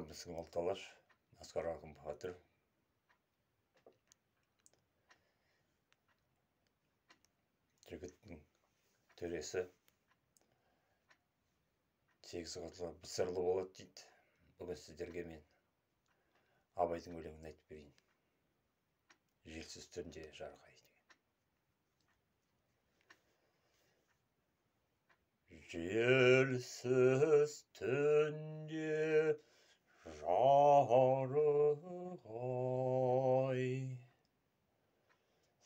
Bizim oltalar, Asgar Akın Bahadır. Жігіттің төресі 8 қатылы бір сырлы болады дейді. Бүгін сіздерге мен Абайдың өлеңін айтып берейін. Желсіз түнде жарқай деген. Желсіз түнде жарқай,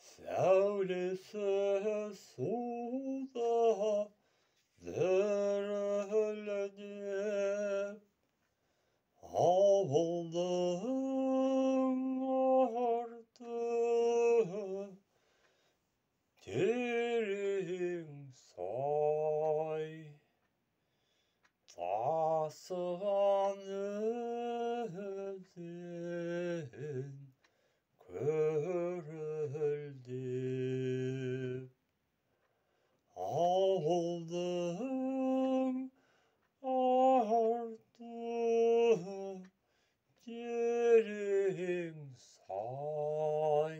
сәулесі суда дірілдеп, ауылдың арты терең сай, тасыған өзен көрілдеп, ауылдың арты терең сай,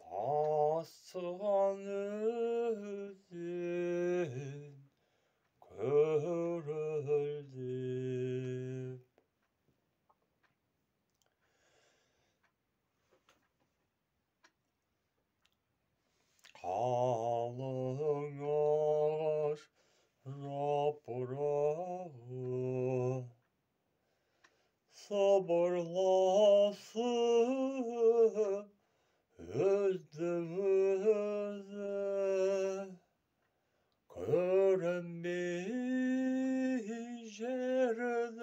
тасыған өзен көрілдеп. Қалың ағаш жапырағы сыбырласып өзді-өзі, көрінбей жердің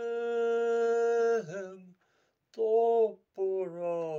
топырағы,